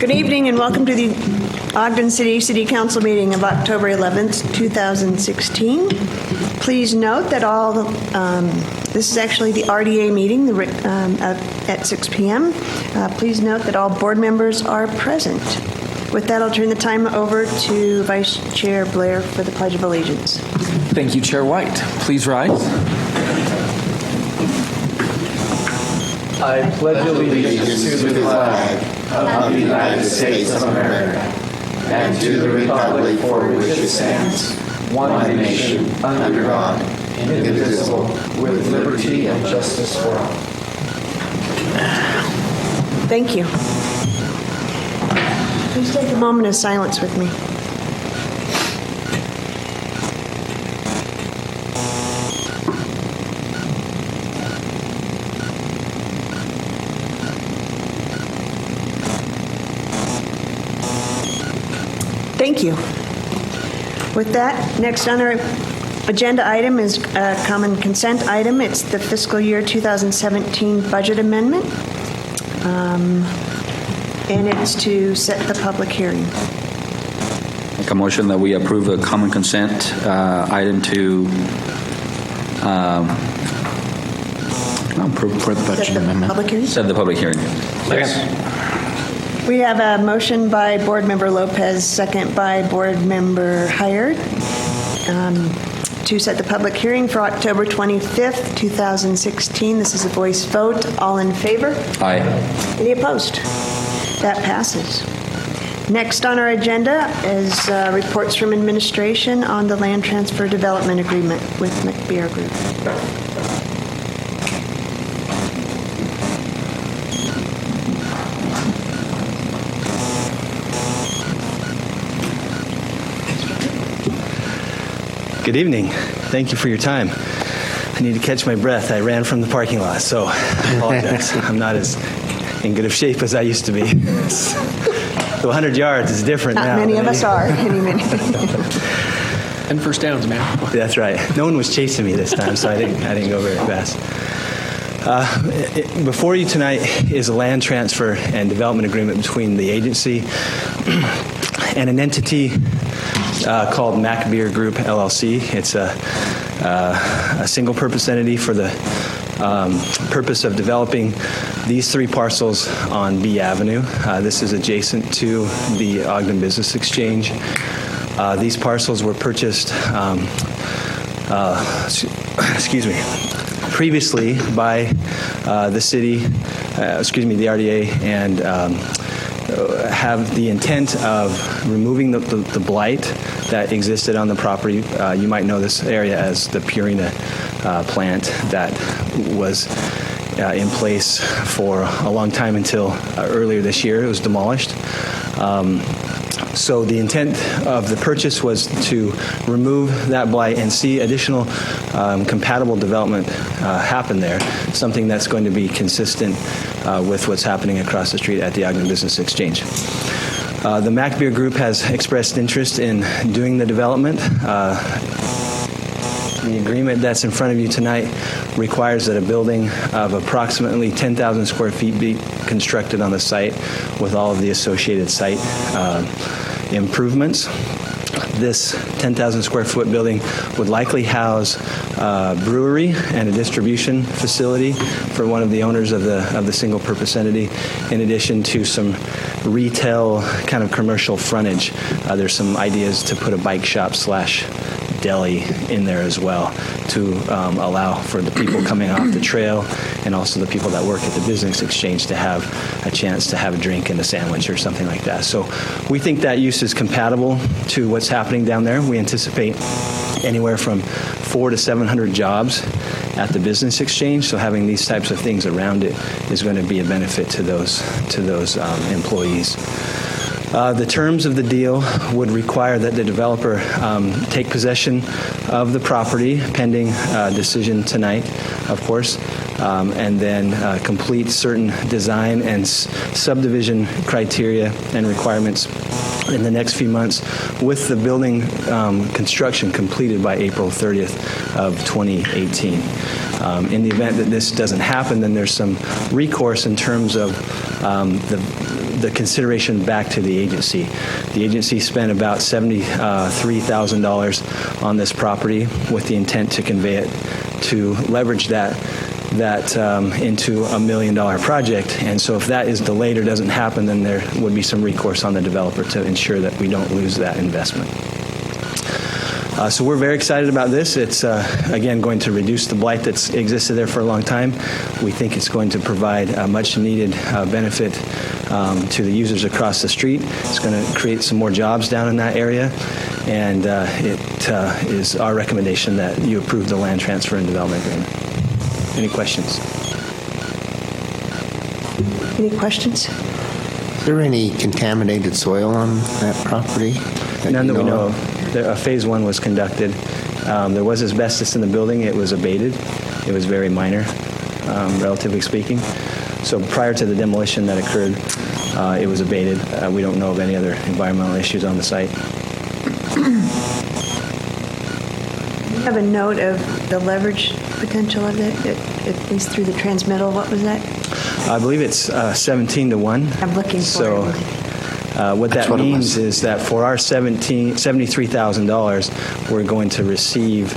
Good evening and welcome to the Ogden City Council meeting of October 11th, 2016. Please note that this is actually the RDA meeting at 6 p.m. Please note that all board members are present. With that, I'll turn the time over to Vice Chair Blair for the Pledge of Allegiance. Thank you, Chair White. Please rise. I pledge allegiance to the flag of the United States of America and to the republic for which it stands, one nation, under God, indivisible, with liberty and justice for all. Thank you. Please take a moment of silence with me. Thank you. With that, next on our agenda item is a common consent item. It's the fiscal year 2017 budget amendment, and it's to set the public hearing. Make a motion that we approve a common consent item to Approve for the budget Set the amendment. public hearing? set the public hearing. Yes. We have a motion by Board Member Lopez, second by Board Member Hired, to set the public hearing for October 25th, 2016. This is a voice vote. All in favor? Aye. Any opposed? That passes. Next on our agenda is reports from administration on the land transfer development agreement with McBeer Group. Good evening. Thank you for your time. I need to catch my breath. I ran from the parking lot, so I apologize. I'm not as in good of shape as I used to be. The 100 yards is different now. Not many of us are. And first downs, man. That's right. No one was chasing me this time, so I didn't go very fast. Before you tonight is a land transfer and development agreement between the agency and an entity called McBeer Group LLC. It's a single-purpose entity for the purpose of developing these three parcels on B Avenue. This is adjacent to the Ogden Business Exchange. These parcels were purchased, previously by the city, the RDA, and have the intent of removing the blight that existed on the property. You might know this area as the Purina plant that was in place for a long time until earlier this year. It was demolished. So the intent of the purchase was to remove that blight and see additional compatible development happen there, something that's going to be consistent with what's happening across the street at the Ogden Business Exchange. The McBeer Group has expressed interest in doing the development. The agreement that's in front of you tonight requires that a building of approximately 10,000 square feet be constructed on the site with all of the associated site improvements. This 10,000 square foot building would likely house a brewery and a distribution facility for one of the owners of the single purpose entity, in addition to some retail kind of commercial frontage. There's some ideas to put a bike shop / deli in there as well to allow for the people coming off the trail and also the people that work at the business exchange to have a chance to have a drink and a sandwich or something like that. So we think that use is compatible to what's happening down there. We anticipate anywhere from 400 to 700 jobs at the business exchange. So having these types of things around it is going to be a benefit to those employees. The terms of the deal would require that the developer take possession of the property pending decision tonight, of course, and then complete certain design and subdivision criteria and requirements in the next few months with the building construction completed by April 30th of 2018. In the event that this doesn't happen, then there's some recourse in terms of the consideration back to the agency. The agency spent about $73,000 on this property with the intent to convey it, to leverage that into $1 million project. And so if that is delayed or doesn't happen, then there would be some recourse on the developer to ensure that we don't lose that investment. So we're very excited about this. It's, again, going to reduce the blight that's existed there for a long time. We think it's going to provide a much-needed benefit to the users across the street. It's going to create some more jobs down in that area. And it is our recommendation that you approve the land transfer and development agreement. Any questions? Any questions? Is there any contaminated soil on that property? None that we know of. Phase 1 was conducted. There was asbestos in the building. It was abated. It was very minor, relatively speaking. So prior to the demolition that occurred, it was abated. We don't know of any other environmental issues on the site. I have a note of the leverage potential of it, at least through the transmittal. What was that? I believe it's 17-1. I'm looking for so, it. What that means is that for our $73,000, we're going to receive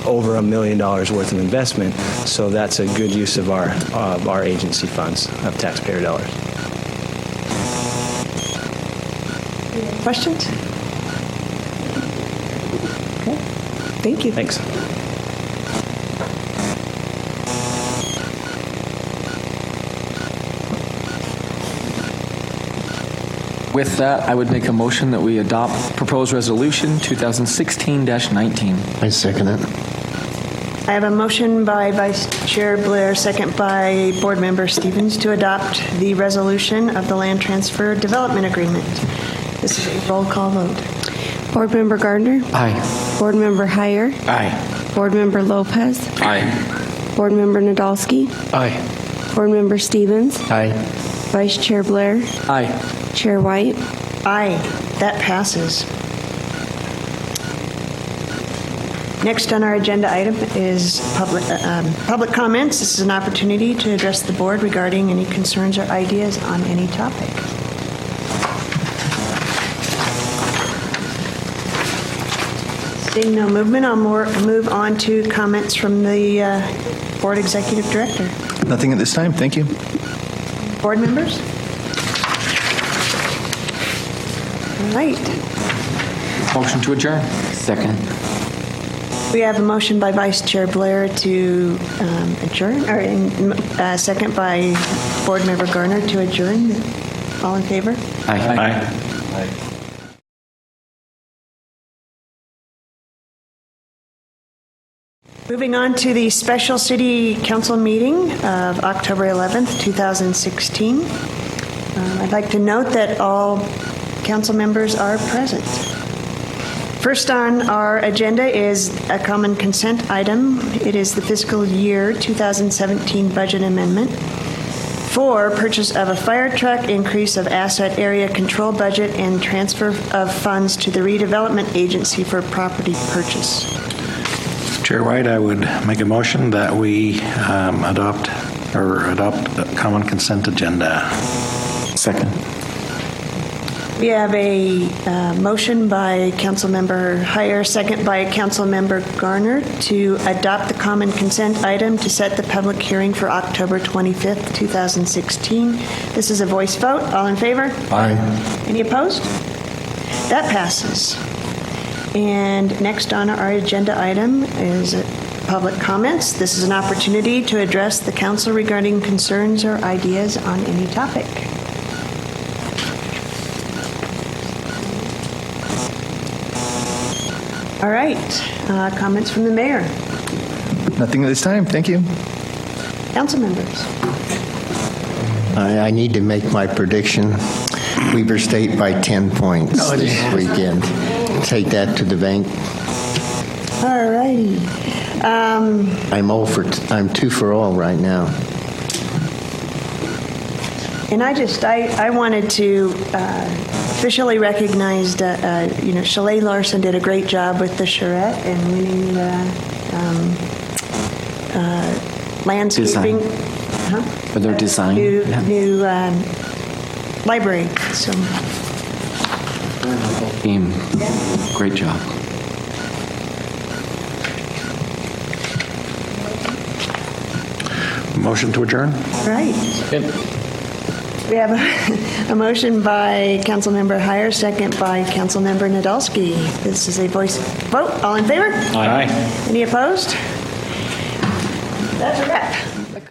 over $1 million worth of investment. So that's a good use of our agency funds, of taxpayer dollars. Questions? Okay. Thank you. Thanks. With that, I would make a motion that we adopt proposed resolution 2016-19. I second it. I have a motion by Vice Chair Blair, second by Board Member Stevens, to adopt the resolution of the Land Transfer Development Agreement. This is a roll call vote. Board Member Gardner. Aye. Board Member Heyer. Aye. Board Member Lopez. Aye. Board Member Nadolski. Aye. Board Member Stevens. Aye. Vice Chair Blair. Aye. Chair White. Aye, that passes. Next on our agenda item is public comments. This is an opportunity to address the board regarding any concerns or ideas on any topic. Seeing no movement, I'll move on to comments from the Board Executive Director. Nothing at this time. Thank you. Board members? All right. Motion to adjourn. Second. We have a motion by Vice Chair Blair to adjourn, or second by Board Member Garner to adjourn. All in favor? Aye. Moving on to the special City Council meeting of October 11th, 2016. I'd like to note that all council members are present. First on our agenda is a common consent item. It is the fiscal year 2017 budget amendment for purchase of a fire truck, increase of asset area control budget, and transfer of funds to the redevelopment agency for property purchase. Chair White, I would make a motion that we adopt the common consent agenda. Second. We have a motion by Councilmember Heyer, second by Councilmember Garner, to adopt the common consent item to set the public hearing for October 25th, 2016. This is a voice vote. All in favor? Aye. Any opposed? That passes. And next on our agenda item is public comments. This is an opportunity to address the council regarding concerns or ideas on any topic. All right, comments from the mayor. Nothing at this time. Thank you. Council members. I need to make my prediction. Weber State by 10 points this weekend. Take that to the bank. All righty. I'm 2 for all right now. And I wanted to officially recognize that, Chalet Larson did a great job with the charrette and winning the landscaping. Design. Huh? For their design. New library, so. Team, great job. Motion to adjourn? Right. We have a motion by Councilmember Heyer, second by Councilmember Nadolski. This is a voice vote. All in favor? Aye. Any opposed? That's a wrap.